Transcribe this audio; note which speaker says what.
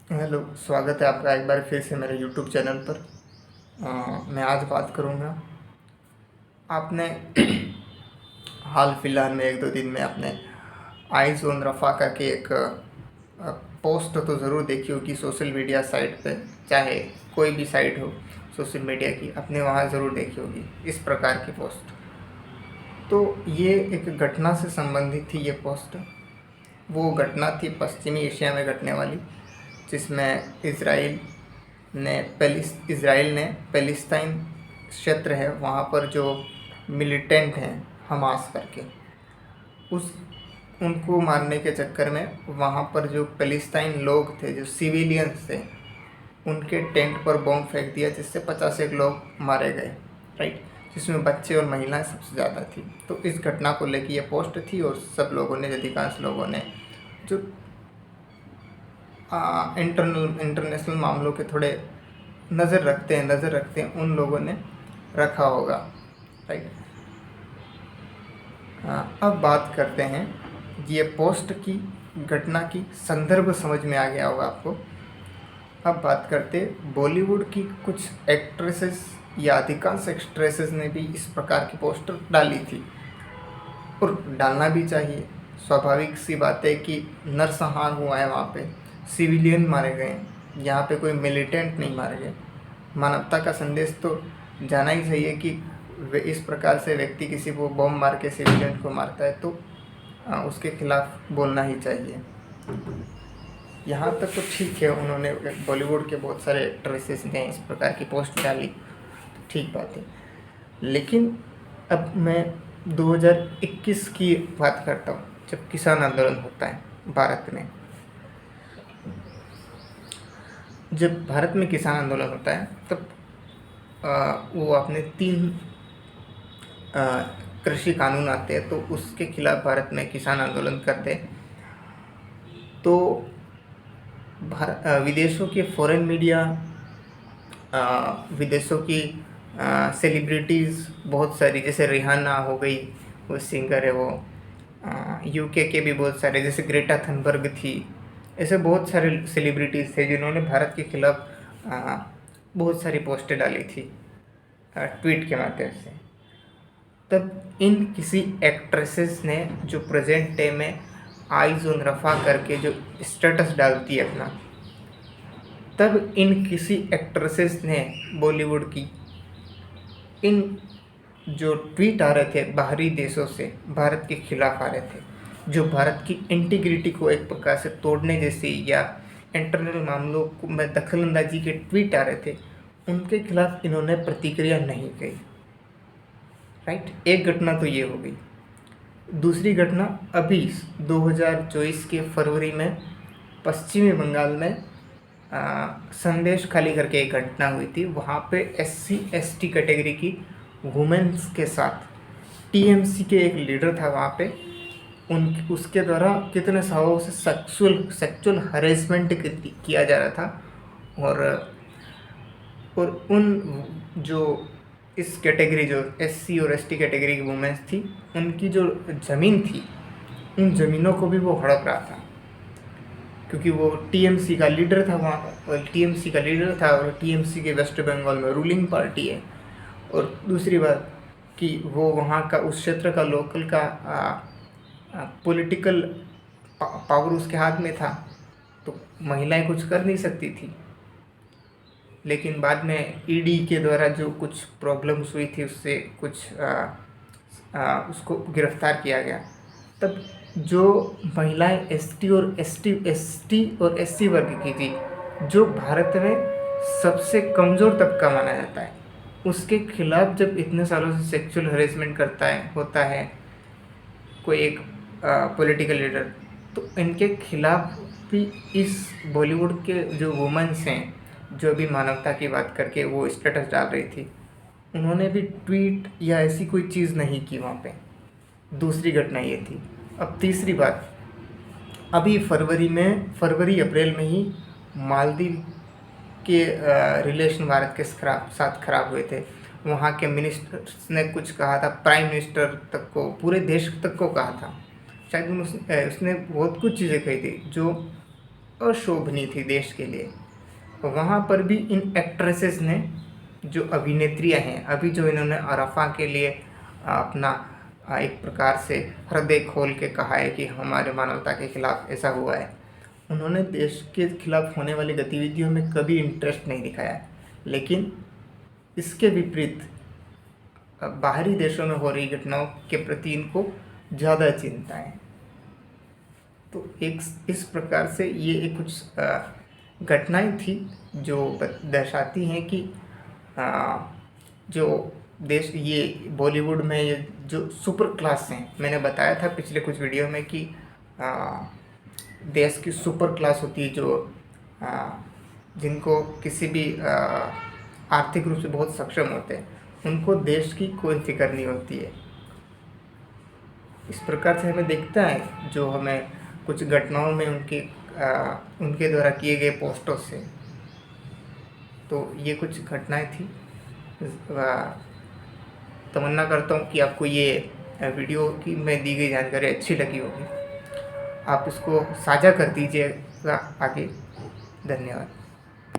Speaker 1: Hello, स्वागत है आपका एक बार फिर से मेरे यूट्यूब चैनल पर। मैं आज बात करूँगा। आपने हाल फिलहाल में 1-2 दिन में आपने आइज़ ऑन रफ़ा करके एक पोस्ट तो ज़रूर देखी होगी सोशल मीडिया साइट पे, चाहे कोई भी साइट हो सोशल मीडिया की, आपने वहाँ ज़रूर देखी होगी इस प्रकार की पोस्ट। तो ये एक घटना से संबंधित थी ये पोस्ट। वो घटना थी पश्चिमी एशिया में घटने वाली, जिसमें इसराइल ने पैलेस्टाइन क्षेत्र है वहाँ पर जो मिलिटेंट हैं हमास करके, उस उनको मारने के चक्कर में वहाँ पर जो पैलेस्टाइन लोग थे, जो सिविलियंस थे, उनके टेंट पर बॉम्ब फेंक दिया, जिससे 51 लोग मारे गए। राइट, जिसमें बच्चे और महिलाएं सबसे ज़्यादा थी। तो इस घटना को लेकर ये पोस्ट थी और सब लोगों ने, अधिकांश लोगों ने, जो इंटरनेशनल मामलों के थोड़े नज़र रखते हैं उन लोगों ने रखा होगा। राइट। अब बात करते हैं, ये पोस्ट की घटना की संदर्भ समझ में आ गया होगा आपको। अब बात करते, बॉलीवुड की कुछ एक्ट्रेसेस या अधिकांश एक्ट्रेसेस ने भी इस प्रकार की पोस्टर डाली थी और डालना भी चाहिए। स्वाभाविक सी बात है कि नरसंहार हुआ है, वहाँ पे सिविलियन मारे गए, यहाँ पे कोई मिलिटेंट नहीं मारे गए। मानवता का संदेश तो जाना ही चाहिए कि इस प्रकार से व्यक्ति किसी को बम मार के सिविलियन को मारता है तो उसके खिलाफ बोलना ही चाहिए। यहाँ तक तो ठीक है, उन्होंने बॉलीवुड के बहुत सारे एक्ट्रेसेस ने इस प्रकार की पोस्ट डाली, ठीक बात है। लेकिन अब मैं 2021 की बात करता हूँ, जब किसान आंदोलन होता है भारत में। जब भारत में किसान आंदोलन होता है तब वो अपने 3 कृषि कानून आते हैं, तो उसके खिलाफ भारत में किसान आंदोलन करते। तो विदेशों के फॉरेन मीडिया, विदेशों की सेलिब्रिटीज़ बहुत सारी, जैसे रिहाना हो गई, वो सिंगर है, वो यूके के भी बहुत सारे, जैसे ग्रेटा थनबर्ग थी, ऐसे बहुत सारे सेलिब्रिटीज़ थे जिन्होंने भारत के खिलाफ बहुत सारी पोस्टें डाली थी ट्वीट के माध्यम से। तब इन किसी एक्ट्रेसेस ने, जो प्रेजेंट डे में आइज़ ऑन रफ़ा करके जो स्टेटस डालती है अपना, तब इन किसी एक्ट्रेसेस ने, बॉलीवुड की, इन जो ट्वीट आ रहे थे बाहरी देशों से भारत के खिलाफ आ रहे थे, जो भारत की इंटीग्रिटी को एक प्रकार से तोड़ने जैसे या इंटरनल मामलों में दखलंदाजी के ट्वीट आ रहे थे, उनके खिलाफ इन्होंने प्रतिक्रिया नहीं की। राइट, एक घटना तो ये हो गई। दूसरी घटना अभी 2024 के फरवरी में पश्चिमी बंगाल में संदेश खाली करके एक घटना हुई थी। वहाँ पे SC/ST कैटेगरी की वुमेन्स के साथ TMC के एक लीडर था वहाँ पे, उसके द्वारा कितने सालों से सेक्सुअल हरेसमेंट किया जा रहा था। और उन जो इस कैटेगरी, जो SC और ST कैटेगरी की वुमेन्स थी, उनकी जो ज़मीन थी, उन ज़मीनों को भी वो हड़प रहा था, क्योंकि वो TMC का लीडर था वहाँ का, और TMC का लीडर था, और TMC के वेस्ट बंगाल में रूलिंग पार्टी है। और दूसरी बात कि वो वहाँ का, उस क्षेत्र का लोकल का पॉलिटिकल पावर उसके हाथ में था, तो महिलाएं कुछ कर नहीं सकती थी। लेकिन बाद में ED के द्वारा जो कुछ प्रॉब्लम्स हुई थी, उससे कुछ उसको गिरफ्तार किया गया। तब जो महिलाएं ST और SC वर्ग की थी, जो भारत में सबसे कमज़ोर तबका माना जाता है, उसके खिलाफ जब इतने सालों से सेक्सुअल हरेसमेंट होता है कोई एक पॉलिटिकल लीडर, तो इनके खिलाफ भी इस बॉलीवुड के जो वुमेन्स हैं, जो भी मानवता की बात करके वो स्टेटस डाल रही थी, उन्होंने भी ट्वीट या ऐसी कोई चीज़ नहीं की वहाँ पे। दूसरी घटना ये थी। अब तीसरी बात, अभी फरवरी अप्रैल में ही मालदीव के रिलेशन भारत के साथ खराब हुए थे। वहाँ के मिनिस्टर्स ने कुछ कहा था, प्राइम मिनिस्टर तक को, पूरे देश तक को कहा था, शायद उसने बहुत कुछ चीज़ें कही थी जो अशोभनीय थी देश के लिए। वहाँ पर भी इन एक्ट्रेसेस ने, जो अभिनेत्रियाँ हैं, अभी जो इन्होंने अराफा के लिए अपना एक प्रकार से हृदय खोल के कहा है कि हमारे मानवता के खिलाफ ऐसा हुआ है, उन्होंने देश के खिलाफ होने वाली गतिविधियों में कभी इंटरेस्ट नहीं दिखाया। लेकिन इसके विपरीत बाहरी देशों में हो रही घटनाओं के प्रति इनको ज़्यादा चिंता है। तो एक इस प्रकार से ये एक कुछ घटनाएं थी जो दर्शाती हैं कि जो देश, ये बॉलीवुड में ये जो सुपर क्लास हैं, मैंने बताया था पिछले कुछ वीडियो में कि देश की सुपर क्लास होती है जो जिनको किसी भी आर्थिक रूप से बहुत सक्षम होते हैं, उनको देश की कोई फिक्र नहीं होती है। इस प्रकार से हमें दिखता है जो हमें कुछ घटनाओं में उनके द्वारा किए गए पोस्टों से। तो ये कुछ घटनाएं थी। तमन्ना करता हूँ कि आपको ये वीडियो की में दी गई जानकारी अच्छी लगी होगी। आप इसको साझा कर दीजिएगा आगे। धन्यवाद।